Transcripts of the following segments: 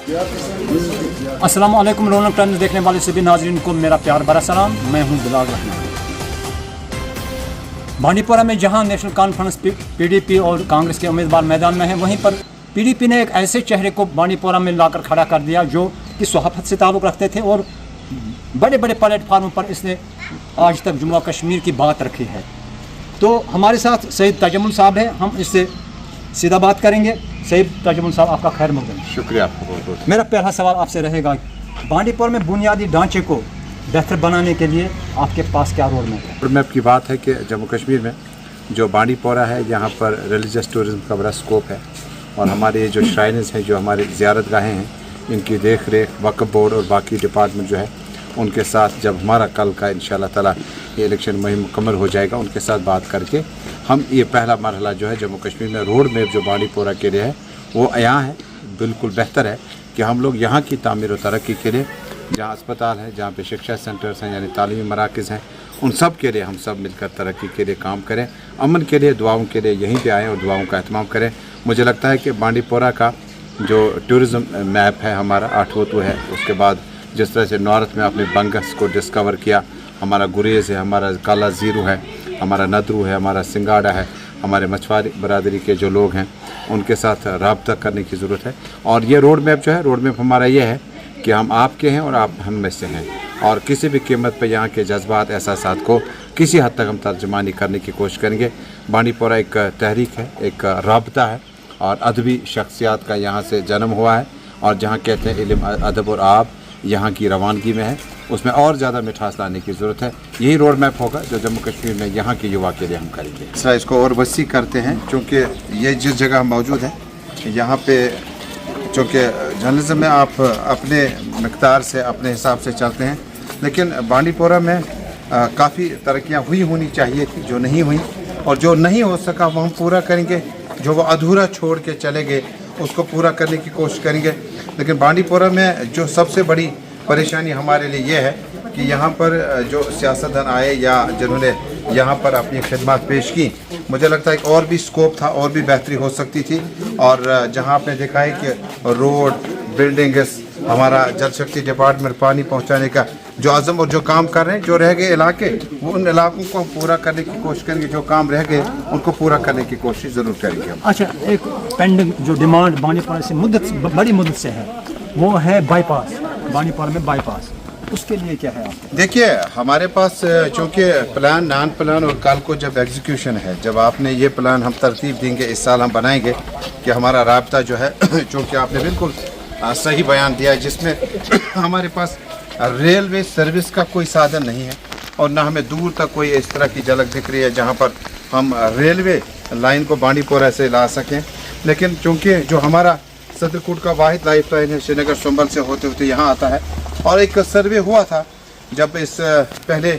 अस्सलाम वालेकुम रौनक टाइम्स देखने वाले सभी नाजरीन को मेरा प्यार भरा सलाम। मैं हूं बिलाल रहमान। बांडीपुरा में जहां नेशनल कॉन्फ्रेंस पीडीपी और कांग्रेस के उम्मीदवार मैदान में हैं, वहीं पर पीडीपी ने एक ऐसे चेहरे को बांडीपुरा में लाकर खड़ा कर दिया जो कि सहाफत से ताल्लुक़ रखते थे और बड़े बड़े प्लेटफार्मों पर इसने आज तक जम्मू कश्मीर की बात रखी है। तो हमारे साथ सईद तजमुल साहब है, हम इससे सीधा बात करेंगे। सईद तजमुल साहब, आपका खैर मकदम। शुक्रिया आपका बहुत बहुत। मेरा पहला सवाल आपसे रहेगा, बांडीपुर में बुनियादी ढांचे को बेहतर बनाने के लिए आपके पास क्या रोड मैप है? रोड मैप की बात है कि जम्मू कश्मीर में जो बांडीपोरा है, यहाँ पर रिलीजियस टूरिज़्म का बड़ा स्कोप है और हमारे ये जो श्राइन्स हैं, जो हमारे ज़ियारत गाहें हैं, इनकी देख रेख वक्फ बोर्ड और बाकी डिपार्टमेंट जो है उनके साथ, जब हमारा कल का इंशाल्लाह ताला ये इलेक्शन मुहिम मुकम्मल हो जाएगा, उनके साथ बात करके हम ये पहला मरहला जो है जम्मू कश्मीर में रोड मैप जो बांडीपोरा के लिए है वो यहाँ है। बिल्कुल बेहतर है कि हम लोग यहाँ की तामीर और तरक्की के लिए, जहाँ अस्पताल है, जहाँ पे शिक्षा सेंटर्स हैं यानी तालीमी मराकज़ हैं, उन सब के लिए हम सब मिलकर तरक्की के लिए काम करें, अमन के लिए, दुआओं के लिए यहीं पे आएँ और दुआओं का एहतमाम करें। मुझे लगता है कि बांडीपोरा का जो टूरिज़म मैप है हमारा 8 वतू है, उसके बाद जिस तरह से नॉर्थ में आपने बंगस को डिस्कवर किया, हमारा गुरेज़ है, हमारा काला ज़ीरो है, हमारा नदरू है, हमारा सिंगाड़ा है, हमारे मछुआरी बरादरी के जो लोग हैं उनके साथ रब्ता करने की ज़रूरत है। और ये रोड मैप जो है, रोड मैप हमारा ये है कि हम आपके हैं और आप हम में से हैं, और किसी भी कीमत पर यहाँ के जज्बात एहसासात को किसी हद तक हम तर्जुमानी करने की कोशिश करेंगे। बांडीपोरा एक तहरीक है, एक रब्ता है और अदबी शख्सियात का यहाँ से जन्म हुआ है, और जहाँ कहते हैं इल्म अदब और आब यहाँ की रवानगी में है, उसमें और ज़्यादा मिठास लाने की ज़रूरत है। यही रोड मैप होगा जो जम्मू कश्मीर में यहाँ के युवा के लिए हम करेंगे। सर, इसको और वसी करते हैं, चूँकि ये जिस जगह हम मौजूद हैं यहाँ पे, चूँकि जर्नलिज्म में आप अपने मकदार से, अपने हिसाब से चलते हैं, लेकिन बांडीपोरा में काफ़ी तरक्कियाँ हुई होनी चाहिए थी जो नहीं हुई, और जो नहीं हो सका वो हम पूरा करेंगे, जो वो अधूरा छोड़ के चले गए उसको पूरा करने की कोशिश करेंगे। लेकिन बांडीपोरा में जो सबसे बड़ी परेशानी हमारे लिए ये है कि यहाँ पर जो सियासतदान आए या जिन्होंने यहाँ पर अपनी खिदमत पेश की, मुझे लगता है कि और भी स्कोप था, और भी बेहतरी हो सकती थी। और जहाँ आपने देखा है कि रोड, बिल्डिंग्स, हमारा जल शक्ति डिपार्टमेंट पानी पहुँचाने का जो अज़म और जो काम कर रहे हैं, जो रह गए इलाके, वो उन इलाकों को पूरा करने की कोशिश करेंगे, जो काम रह गए उनको पूरा करने की कोशिश ज़रूर करेंगे हम। अच्छा, एक पेंडिंग जो डिमांड बांडीपुरा से बड़ी मुद्दत से है, वो है बाईपास। बांडीपुरा में बाईपास, उसके लिए क्या है आपको? देखिए, हमारे पास चूँकि प्लान, नॉन प्लान और कल को जब एग्जीक्यूशन है, जब आपने ये प्लान हम तरतीब देंगे, इस साल हम बनाएंगे कि हमारा राब्ता जो है चूँकि आपने बिल्कुल सही बयान दिया है, जिसमें हमारे पास रेलवे सर्विस का कोई साधन नहीं है और ना हमें दूर तक कोई इस तरह की झलक दिख रही है जहाँ पर हम रेलवे लाइन को बांडीपोरा से ला सकें। लेकिन चूँकि जो हमारा सदरकोट का वाहिद लाइफ लाइन है, श्रीनगर संभल से होते होते यहाँ आता है, और एक सर्वे हुआ था जब इस पहले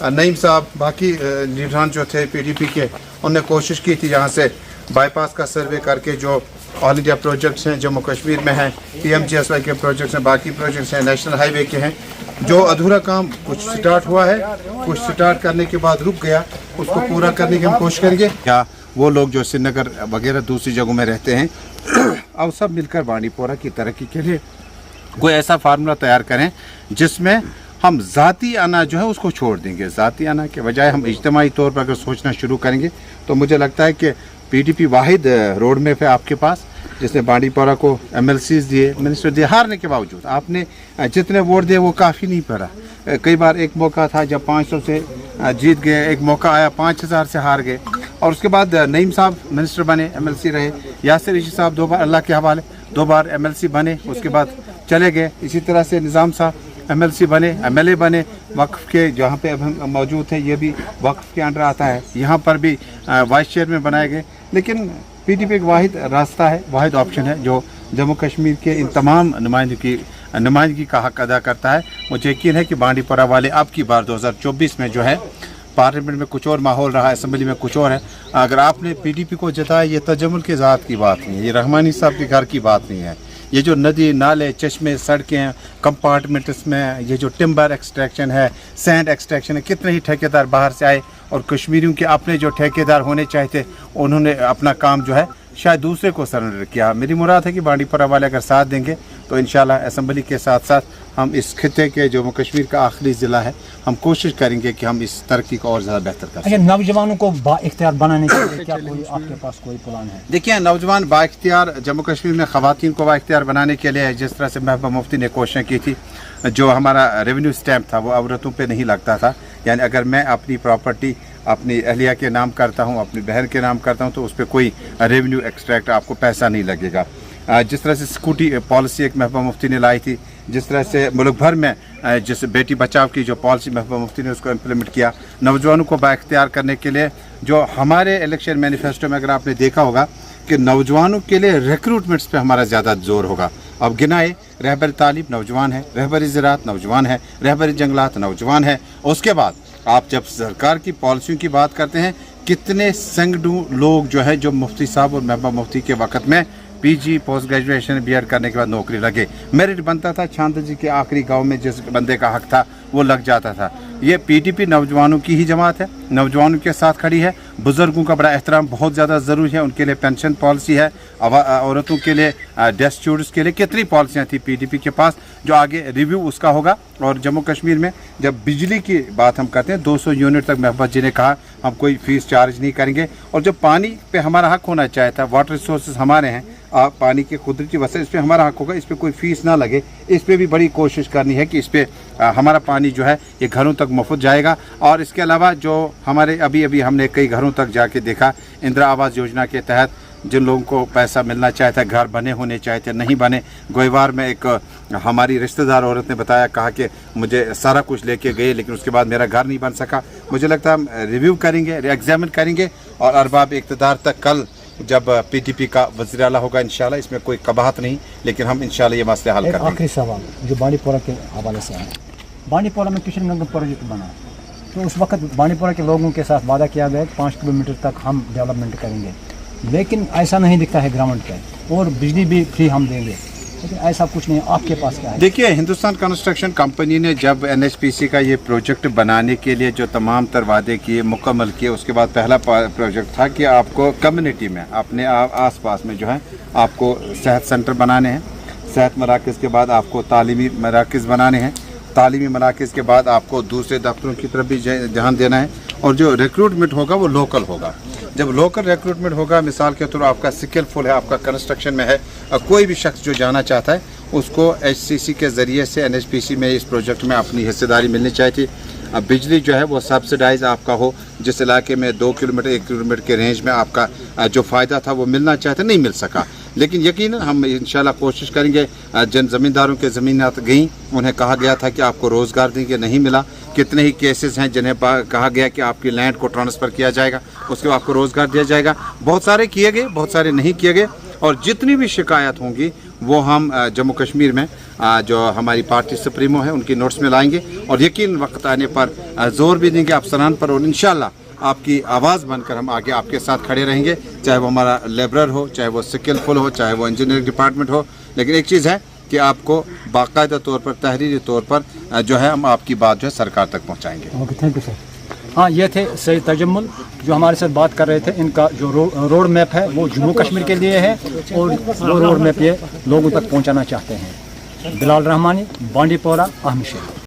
नईम साहब, बाकी लीडरान जो थे पीडीपी के, उन्होंने कोशिश की थी यहाँ से बाईपास का सर्वे करके जो ऑल इंडिया प्रोजेक्ट्स हैं जम्मू कश्मीर में हैं, PMGSY के प्रोजेक्ट्स हैं, बाकी प्रोजेक्ट्स हैं, नेशनल हाईवे के हैं, जो अधूरा काम कुछ स्टार्ट हुआ है, कुछ स्टार्ट करने के बाद रुक गया, उसको पूरा करने की हम कोशिश करेंगे। क्या वो लोग जो श्रीनगर वगैरह दूसरी जगहों में रहते हैं, अब सब मिलकर बांडीपोरा की तरक्की के लिए कोई ऐसा फार्मूला तैयार करें जिसमें हम ज़ाती आना जो है उसको छोड़ देंगे। ज़ाती आना के बजाय हम इज्तिमाई तौर पर अगर सोचना शुरू करेंगे तो मुझे लगता है कि पीडीपी वाहिद रोड मैप है आपके पास, जिसने बांडीपोरा को MLCs दिए, मिनिस्टर दिए, हारने के बावजूद आपने जितने वोट दिए वो काफ़ी नहीं पड़ा। कई बार एक मौका था जब 500 से जीत गए, एक मौका आया 5000 से हार गए, और उसके बाद नईम साहब मिनिस्टर बने, MLC रहे, यासिर ऋषि साहब 2 बार, अल्लाह के हवाले 2 बार MLC बने, उसके बाद चले गए। इसी तरह से निज़ाम साहब MLC बने, MLA बने, वक्फ के जहाँ पे अब हम मौजूद हैं ये भी वक्फ के अंडर आता है, यहाँ पर भी वाइस चेयरमैन बनाए गए। लेकिन पीडीपी एक वाहिद रास्ता है, वाहिद ऑप्शन है जो जम्मू कश्मीर के इन तमाम नुमाइंदगी का हक अदा करता है। मुझे यकीन है कि बांडीपोरा वाले अब की बार 2024 में जो है पार्लियामेंट में कुछ और माहौल रहा, असेंबली में कुछ और है। अगर आपने पीडीपी को जताया, ये तजम्मुल के ज़ात की बात नहीं है, ये रहमानी साहब के घर की बात नहीं है, ये जो नदी नाले चश्मे सड़कें कंपार्टमेंट्स में ये जो टिम्बर एक्सट्रैक्शन है, सैंड एक्सट्रैक्शन है, कितने ही ठेकेदार बाहर से आए और कश्मीरियों के अपने जो ठेकेदार होने चाहते उन्होंने अपना काम जो है शायद दूसरे को सरेंडर किया। मेरी मुराद है कि बांडीपुरा वाले अगर साथ देंगे तो इंशाल्लाह असम्बली के साथ साथ हम इस खिते के जम्मू कश्मीर का आखिरी ज़िला है, हम कोशिश करेंगे कि हम इस तरक्की को और ज़्यादा बेहतर कर सकें। अच्छा, नौजवानों को बाइख्तियार बनाने के लिए क्या कोई आपके पास कोई प्लान है? देखिए, नौजवान बाइख्तियार जम्मू कश्मीर में ख़वातीन को बाइख्तियार बनाने के लिए जिस तरह से महबूबा मुफ्ती ने कोशिश की थी, जो हमारा रेवेन्यू स्टैम्प था वो औरतों पे नहीं लगता था। यानी अगर मैं अपनी प्रॉपर्टी अपनी अहलिया के नाम करता हूँ, अपनी बहन के नाम करता हूँ, तो उस पर कोई रेवेन्यू एक्सट्रैक्ट आपको पैसा नहीं लगेगा। जिस तरह से स्कूटी पॉलिसी एक महबूबा मुफ्ती ने लाई थी, जिस तरह से मुल्क भर में जिस बेटी बचाव की जो पॉलिसी महबूबा मुफ्ती ने उसको इम्प्लीमेंट किया, नौजवानों को बाइख्तियार करने के लिए, जो हमारे इलेक्शन मैनिफेस्टो में अगर आपने देखा होगा कि नौजवानों के लिए रिक्रूटमेंट्स पे हमारा ज़्यादा जोर होगा। अब गिनाए, रहबर तालीम नौजवान है, रहबर ज़राअत नौजवान है, रहबर जंगलात नौजवान है। उसके बाद आप जब सरकार की पॉलिसियों की बात करते हैं, कितने सैकड़ों लोग जो है जो मुफ्ती साहब और महबूबा मुफ्ती के वक़्त में पीजी पोस्ट ग्रेजुएशन बीएड करने के बाद नौकरी लगे, मेरिट बनता था, छांद जी के आखिरी गांव में जिस बंदे का हक था वो लग जाता था। ये पीडीपी नौजवानों की ही जमात है, नौजवानों के साथ खड़ी है। बुज़ुर्गों का बड़ा एहतराम बहुत ज़्यादा ज़रूरी है, उनके लिए पेंशन पॉलिसी है, औरतों के लिए डेस्क स्टूडेंट्स के लिए कितनी पॉलिसियाँ थी पीडीपी के पास, जो आगे रिव्यू उसका होगा। और जम्मू कश्मीर में जब बिजली की बात हम करते हैं, 200 यूनिट तक महबूबा जी ने कहा हम कोई फ़ीस चार्ज नहीं करेंगे। और जो पानी पे हमारा हक होना चाहिए था, वाटर रिसोर्सेज हमारे हैं, पानी के कुदरती वसैल, इस पर हमारा हक होगा, इस पर कोई फ़ीस ना लगे। इस पर भी बड़ी कोशिश करनी है कि इस पर हमारा पानी जो है ये घरों तक मुफ्त जाएगा। और इसके अलावा जो हमारे अभी हमने कई घरों तक जाके देखा, इंदिरा आवास योजना के तहत जिन लोगों को पैसा मिलना चाहता है, घर बने होने चाहिए, नहीं बने। गोईवार में एक हमारी रिश्तेदार औरत ने बताया, कहा कि मुझे सारा कुछ लेके गए लेकिन उसके बाद मेरा घर नहीं बन सका। मुझे लगता है हम रिव्यू करेंगे, एग्जामिन करेंगे और अरबाब इक़्तिदार तक कल जब पीटीपी का वज़ीर आला होगा इंशाल्लाह, इसमें कोई कबाहत नहीं, लेकिन हम इंशाल्लाह ये मसले हल कर देंगे। आखिरी सवाल जो बांडीपोरा के हवाले से है, बांडीपोरा में किशन गंगा प्रोजेक्ट बना, तो उस वक्त बांडीपोरा के लोगों के साथ वादा किया गया 5 किलोमीटर तक हम डेवलपमेंट करेंगे, लेकिन ऐसा नहीं दिखता है ग्राउंड पे, और बिजली भी फ्री हम देंगे, लेकिन ऐसा कुछ नहीं। आपके पास क्या है? देखिए, हिंदुस्तान कंस्ट्रक्शन कंपनी ने जब एनएचपीसी का ये प्रोजेक्ट बनाने के लिए जो तमाम तर वादे किए, मुकम्मल किए, उसके बाद पहला प्रोजेक्ट था कि आपको कम्युनिटी में अपने आस पास में जो है आपको सेहत सेंटर बनाने हैं, सेहत मराकज़ के बाद आपको तालीमी मराकज़ बनाने हैं, तालीमी मराकज़ के बाद आपको दूसरे दफ्तरों की तरफ भी ध्यान देना है, और जो रिक्रूटमेंट होगा वो लोकल होगा। जब लोकल रिक्रूटमेंट होगा, मिसाल के तौर आपका स्किलफुल है, आपका कंस्ट्रक्शन में है, कोई भी शख्स जो जाना चाहता है उसको एचसीसी के ज़रिए से एनएचपीसी में इस प्रोजेक्ट में अपनी हिस्सेदारी मिलनी चाहिए। अब बिजली जो है वो सब्सिडाइज आपका हो, जिस इलाके में 2 किलोमीटर 1 किलोमीटर के रेंज में आपका जो फ़ायदा था वो मिलना चाहता, नहीं मिल सका। लेकिन यकीनन हम इंशाल्लाह कोशिश करेंगे। जिन ज़मींदारों के ज़मीनात गई, उन्हें कहा गया था कि आपको रोज़गार देंगे, नहीं मिला। कितने ही केसेस हैं जिन्हें कहा गया कि आपकी लैंड को ट्रांसफ़र किया जाएगा, उसके बाद आपको रोज़गार दिया जाएगा। बहुत सारे किए गए, बहुत सारे नहीं किए गए, और जितनी भी शिकायत होंगी वो हम जम्मू कश्मीर में जो हमारी पार्टी सुप्रीमो है उनकी नोट्स में लाएंगे, और यकीन वक्त आने पर ज़ोर भी देंगे अफसरान पर, और इंशाल्लाह आपकी आवाज़ बनकर हम आगे आपके साथ खड़े रहेंगे, चाहे वो हमारा लेबरर हो, चाहे वो स्किलफुल हो, चाहे वो इंजीनियरिंग डिपार्टमेंट हो। लेकिन एक चीज़ है कि आपको बाकायदा तौर पर, तहरीरी तौर पर जो है हम आपकी बात जो है सरकार तक पहुँचाएँगे। Okay, thank you sir. हाँ, ये थे सैयद तजम्मुल जो हमारे साथ बात कर रहे थे। इनका जो रोड मैप है वो जम्मू कश्मीर के लिए है, और वो रोड मैप ये लोगों तक पहुंचाना चाहते हैं। बिलाल रहमानी, बांडीपोरा, अहम शहर।